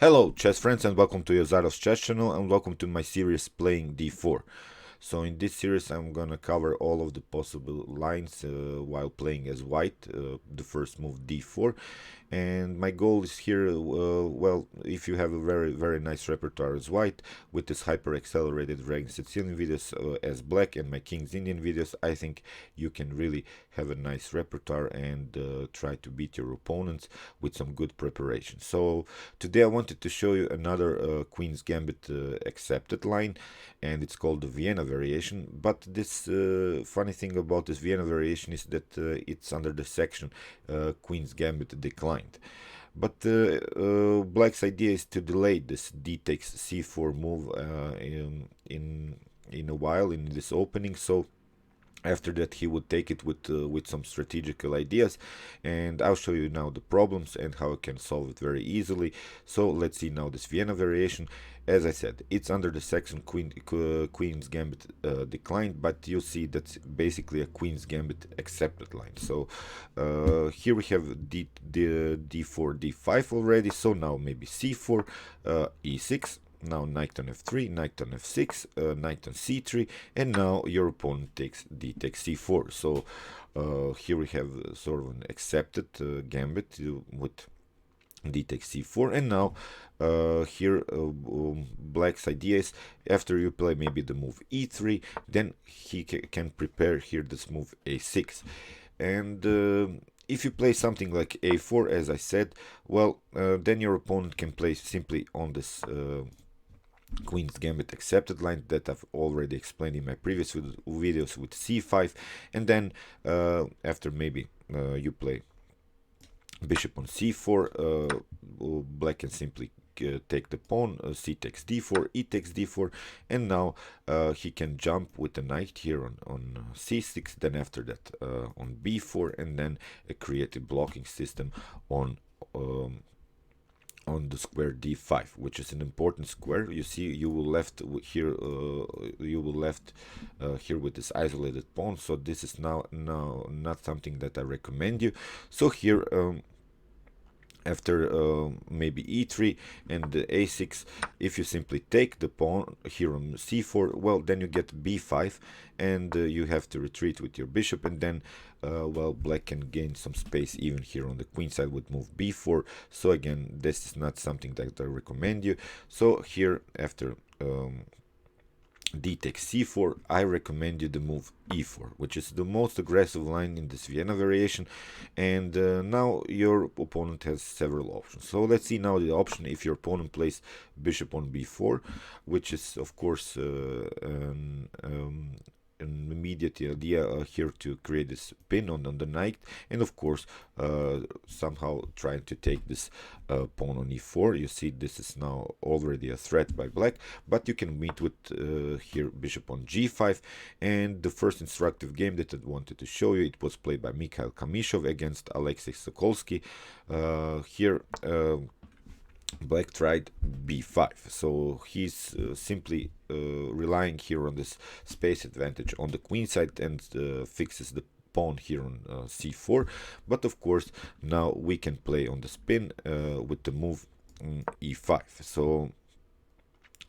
Hello chess friends and welcome to Yozarov's chess channel and welcome to my series playing d4. So in this series I'm gonna cover all of the possible lines while playing as white, the first move d4, and my goal is here, well, if you have a very nice repertoire as white with this hyper accelerated dragon Sicilian videos as black and my King's Indian videos, I think you can really have a nice repertoire and try to beat your opponents with some good preparation. So today I wanted to show you another Queen's Gambit accepted line, and it's called the Vienna variation. But this funny thing about this Vienna variation is that it's under the section Queen's Gambit declined. But Black's idea is to delay this d takes c4 move in a while in this opening. So after that he would take it with some strategical ideas, and I'll show you now the problems and how I can solve it very easily. So let's see now this Vienna variation. As I said, it's under the section Queen's Gambit declined, but you see that's basically a Queen's Gambit accepted line. So here we have d4 d5 already, so now maybe c4 e6, now knight on f3, knight on f6, knight on c3, and now your opponent takes d takes c4. So here we have sort of an accepted gambit with d takes c4, and now here Black's idea is after you play maybe the move e3, then he can prepare here this move a6, and if you play something like a4, as I said, well, then your opponent can play simply on this Queen's Gambit accepted line that I've already explained in my previous videos with c5, and then after maybe you play bishop on c4, Black can simply take the pawn, c takes d4, e takes d4, and now he can jump with the knight here on c6, then after that on b4, and then create a blocking system on the square d5, which is an important square. You see, you will left here. You will left here with this isolated pawn. So this is now not something that I recommend you. So here. After maybe e3 and a6, if you simply take the pawn here on c4, well, then you get b5, and you have to retreat with your bishop, and then well, Black can gain some space even here on the queen side with move b4. So again, this is not something that I recommend you. So here after d takes c4, I recommend you the move e4, which is the most aggressive line in this Vienna variation, and now your opponent has several options. So let's see now the option if your opponent plays bishop on b4, which is of course an immediate idea here to create this pin on the knight, and of course somehow trying to take this pawn on e4. You see, this is now already a threat by Black, but you can meet with here bishop on g5. And the first instructive game that I wanted to show you, it was played by Mikhail Kamishov against Alexei Sokolsky. Here Black tried b5, so he's simply relying here on this space advantage on the queen side, and fixes the pawn here on c4. But of course now we can play on the spin with the move e5. So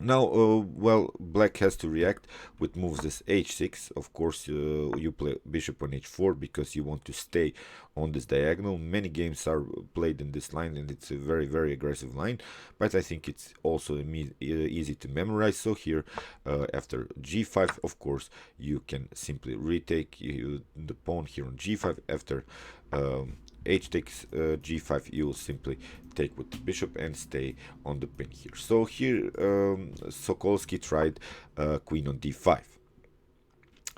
now, well, Black has to react with moves this h6. Of course, you play bishop on h4 because you want to stay on this diagonal. Many games are played in this line, and it's a very aggressive line, but I think it's also easy to memorize. So here, after g5, of course, you can simply retake the pawn here on g5. After h takes g5, you will simply take with the bishop and stay on the pin here. So here Sokolsky tried queen on d5.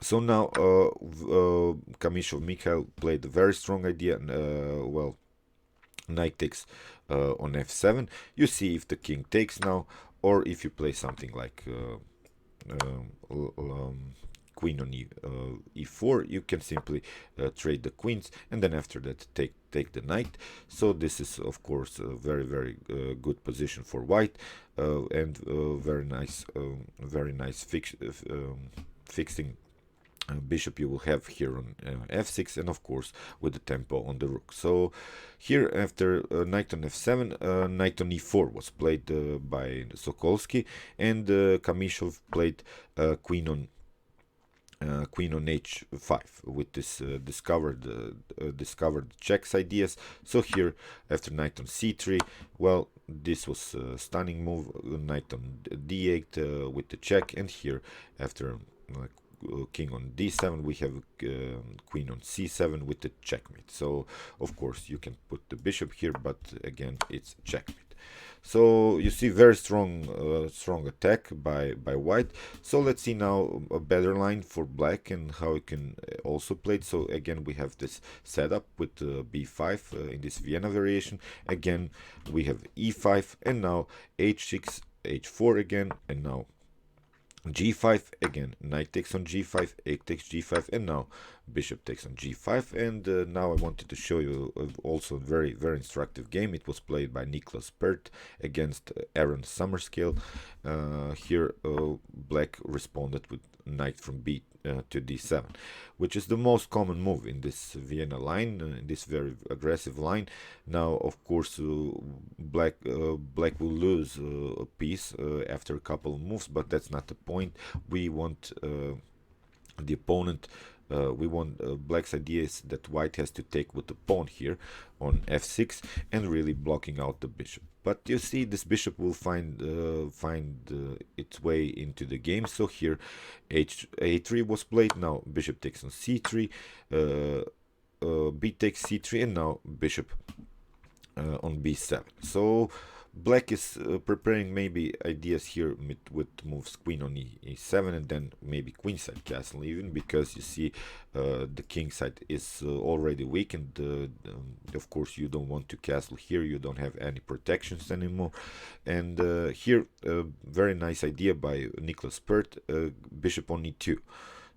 So now Kamishov Mikhail played a very strong idea, well, knight takes on f7. You see if the king takes now, or if you play something like queen on e4, you can simply trade the queens, and then after that take the knight. So this is of course a very good position for white, and very nice fixing bishop you will have here on f6, and of course with the tempo on the rook. So here after knight on f7, knight on e4 was played by Sokolsky, and Kamishov played queen on h5 with this discovered checks ideas. So here after knight on c3, well, this was a stunning move, knight on d8 with the check, and here after king on d7 we have queen on c7 with the checkmate. So of course you can put the bishop here, but again it's checkmate. So you see very strong attack by white. So let's see now a better line for black and how it can also play it. So again we have this setup with b5 in this Vienna variation. Again we have e5, and now h6, h4 again, and now g5 again, knight takes on g5, egg takes g5, and now bishop takes on g5. And now I wanted to show you also a very instructive game. It was played by Nicholas Pert against Aaron Summerscale. Here black responded with knight from b to d7, which is the most common move in this Vienna line, in this very aggressive line. Now of course black will lose a piece after a couple of moves, but that's not the point. We want the opponent we want black's idea is that white has to take with the pawn here on f6 and really blocking out the bishop. But you see, this bishop will find its way into the game. So here a3 was played. Now bishop takes on c3, b takes c3, and now bishop on b7. So black is preparing maybe ideas here with moves queen on e7, and then maybe queenside castle even, because you see the king side is already weak, and of course you don't want to castle here, you don't have any protections anymore. And here very nice idea by Nicholas Pert, bishop on e2.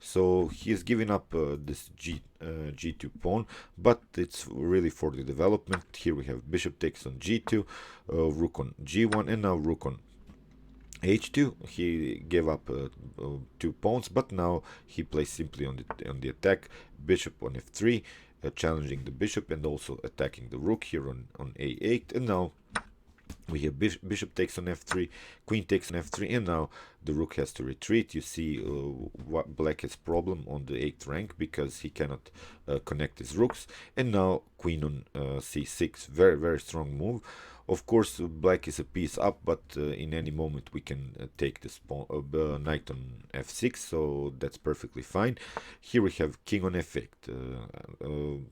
So he is giving up this g2 pawn, but it's really for the development. Here we have bishop takes on g2, rook on g1, and now rook on h2. He gave up 2 pawns, but now he plays simply on the attack. Bishop on f3, challenging the bishop and also attacking the rook here on a8, and now we have bishop takes on f3, queen takes on f3, and now the rook has to retreat. You see what black has problem on the 8th rank because he cannot connect his rooks. And now queen on c6, very strong move. Of course black is a piece up, but in any moment we can take this knight on f6, so that's perfectly fine. Here we have king on f8.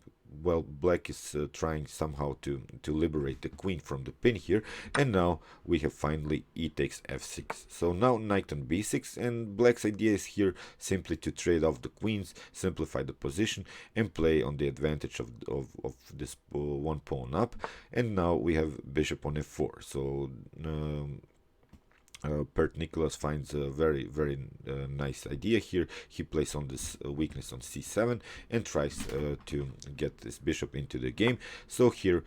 Well, black is trying somehow to liberate the queen from the pin here, and now we have finally e takes f6. So now knight on b6, and black's idea is here simply to trade off the queens, simplify the position, and play on the advantage of this one pawn up. And now we have bishop on f4. So Pert Nicholas finds a very nice idea here. He plays on this weakness on c7 and tries to get this bishop into the game. So here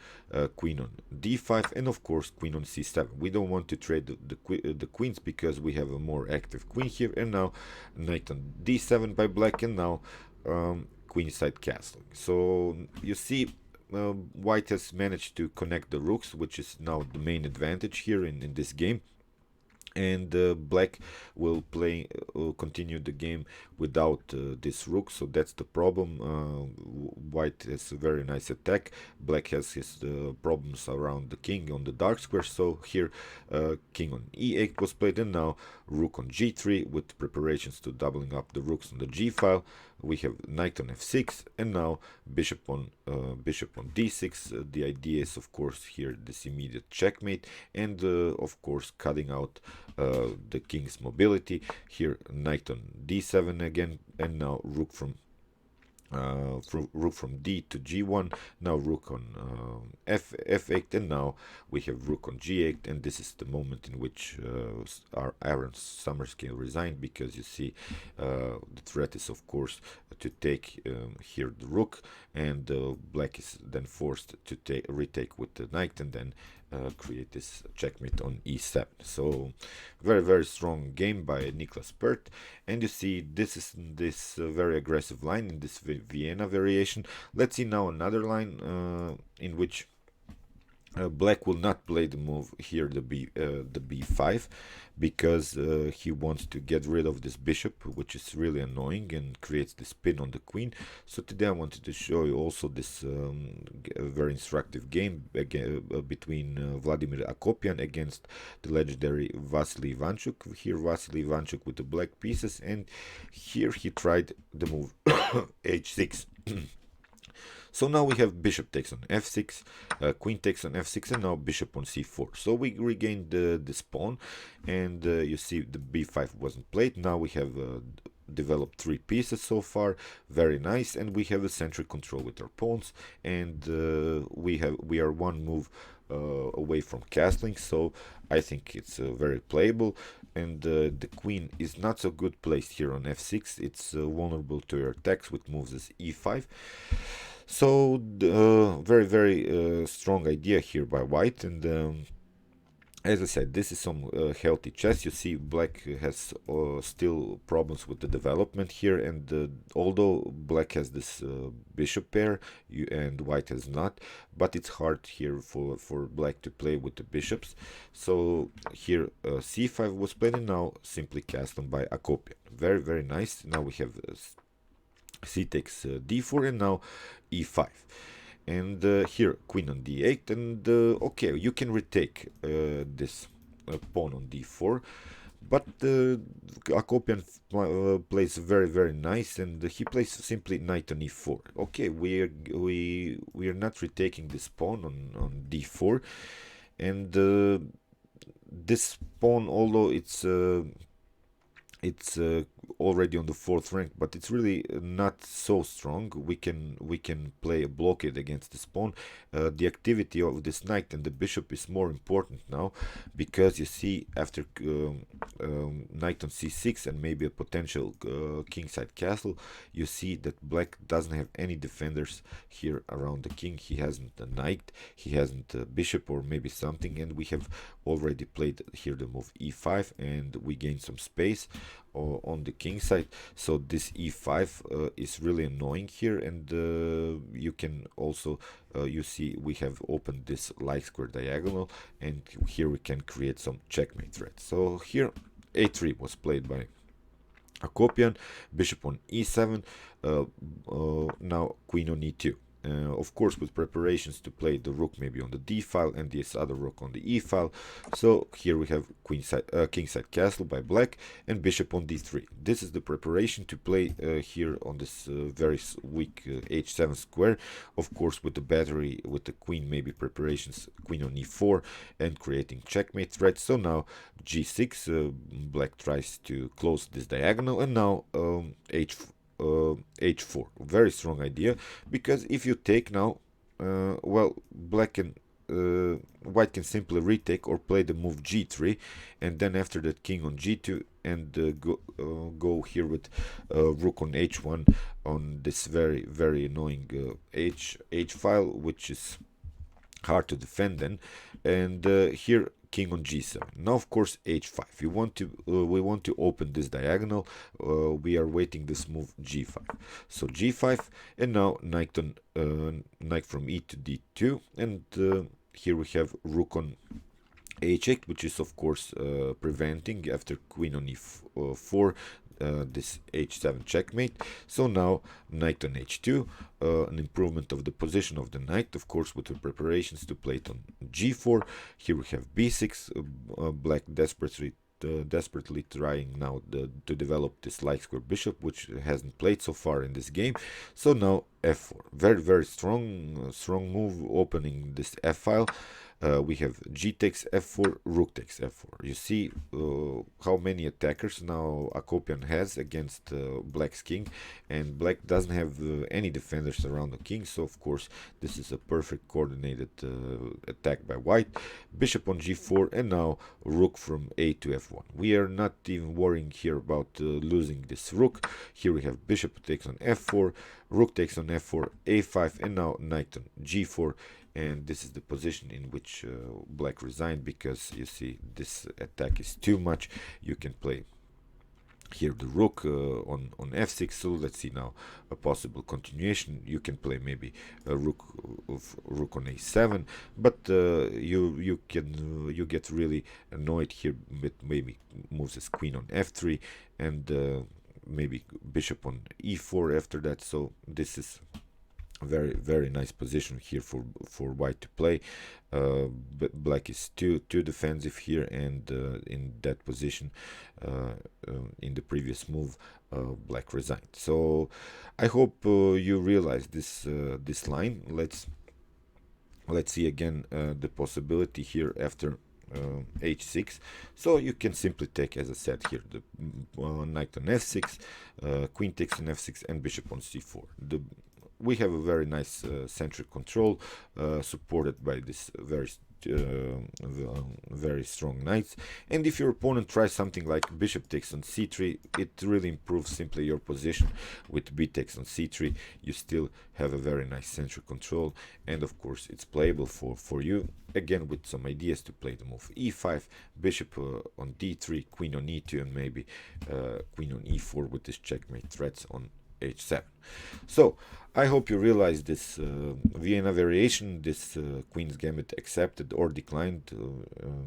queen on d5, and of course queen on c7. We don't want to trade the queens because we have a more active queen here. And now knight on d7 by black, and now queenside castling. So you see, white has managed to connect the rooks, which is now the main advantage here in this game. And black will continue the game without this rook, so that's the problem. White has a very nice attack. Black has his problems around the king on the dark square. So here king on e8 was played, and now rook on g3 with preparations to doubling up the rooks on the g file. We have knight on f6, and now bishop on d6. The idea is, of course, here this immediate checkmate, and of course cutting out the king's mobility. Here knight on d7 again, and now rook from d to g1. Now rook on f8, and now we have rook on g8, and this is the moment in which our Aaron Summerscale resigned, because you see the threat is of course to take here the rook, and black is then forced to retake with the knight, and then create this checkmate on e7. So very strong game by Niklas Pert. And you see this is this very aggressive line in this Vienna variation. Let's see now another line in which Black will not play the move here, the b5, because he wants to get rid of this bishop, which is really annoying and creates this pin on the queen. So today I wanted to show you also this very instructive game between Vladimir Akopian against the legendary Vasily Ivanchuk. Here Vasily Ivanchuk with the black pieces, and here he tried the move h6. So now we have bishop takes on f6, queen takes on f6, and now bishop on c4. So we regained this pawn, and you see the b5 wasn't played. Now we have developed 3 pieces so far, very nice, and we have a centric control with our pawns, and we are one move away from castling. So I think it's very playable, and the queen is not so good placed here on f6. It's vulnerable to your attacks with moves as e5. So very strong idea here by white, and as I said, this is some healthy chess. You see black has still problems with the development here, and although black has this bishop pair and white has not, but it's hard here for black to play with the bishops. So here c5 was played, and now simply cast on by Akopian. Very nice. Now we have c takes d4, and now e5, and here queen on d8, and okay, you can retake this pawn on d4, but Akopian plays very nice, and he plays simply knight on e4. Okay, we are not retaking this pawn on d4, and this pawn, although it's already on the 4th rank, but it's really not so strong. We can play a blockade against this pawn. The activity of this knight and the bishop is more important now, because you see after knight on c6 and maybe a potential kingside castle, you see that black doesn't have any defenders here around the king. He hasn't a knight, he hasn't a bishop or maybe something, and we have already played here the move e5, and we gain some space on the king side. So this e5 is really annoying here, and you can also you see we have opened this like square diagonal, and here we can create some checkmate threats. So here a3 was played by Akopian, bishop on e7, now queen on e2. Of course, with preparations to play the rook maybe on the d file and this other rook on the e file. So here we have kingside castle by black and bishop on d3. This is the preparation to play here on this very weak h7 square. Of course, with the battery, with the queen, maybe preparations, queen on e4 and creating checkmate threats. So now g6, black tries to close this diagonal, and now h4. Very strong idea, because if you take now, well, white can simply retake or play the move g3, and then after that king on g2, and go here with rook on h1 on this very annoying h file, which is hard to defend then, and here king on g7. Now of course h5. We want to open this diagonal. We are waiting this move g5. So g5, and now knight from e to d2, and here we have rook on h8, which is of course preventing after queen on e4 this h7 checkmate. So now knight on h2, an improvement of the position of the knight, of course, with the preparations to play it on g4. Here we have b6, black desperately trying now to develop this light square bishop, which hasn't played so far in this game. So now f4, very strong move, opening this f file. We have g takes f4, rook takes f4. You see how many attackers now Akopian has against black's king, and black doesn't have any defenders around the king, so of course this is a perfect coordinated attack by white. Bishop on g4, and now rook from a to f1. We are not even worrying here about losing this rook. Here we have bishop takes on f4, rook takes on f4, a5, and now knight on g4, and this is the position in which black resigned, because you see this attack is too much. You can play here the rook on f6. So let's see now a possible continuation. You can play maybe a rook on a7, but you get really annoyed here with maybe moves as queen on f3, and maybe bishop on e4 after that. So this is very nice position here for white to play. But black is too defensive here, and in that position, in the previous move, black resigned. So I hope you realize this line. Let's see again the possibility here after h6. So you can simply take, as I said here, the knight on f6, queen takes on f6, and bishop on c4. We have a very nice centric control, supported by this very strong knights. And if your opponent tries something like bishop takes on c3, it really improves simply your position. With b takes on c3, you still have a very nice centric control, and of course it's playable for you, again with some ideas to play the move e5, bishop on d3, queen on e2, and maybe queen on e4 with this checkmate threats on h7. So I hope you realize this Vienna variation, this Queen's Gambit accepted or declined.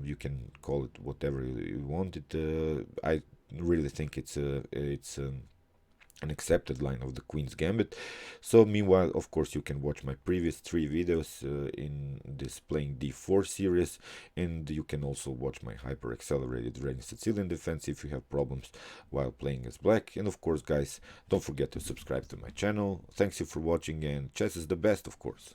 You can call it whatever you want it. I really think it's an accepted line of the Queen's Gambit. So meanwhile, of course, you can watch my previous 3 videos in this playing d4 series, and you can also watch my hyper accelerated Reigning Sicilian defense if you have problems while playing as black. And of course, guys, don't forget to subscribe to my channel. Thanks you for watching, and chess is the best, of course.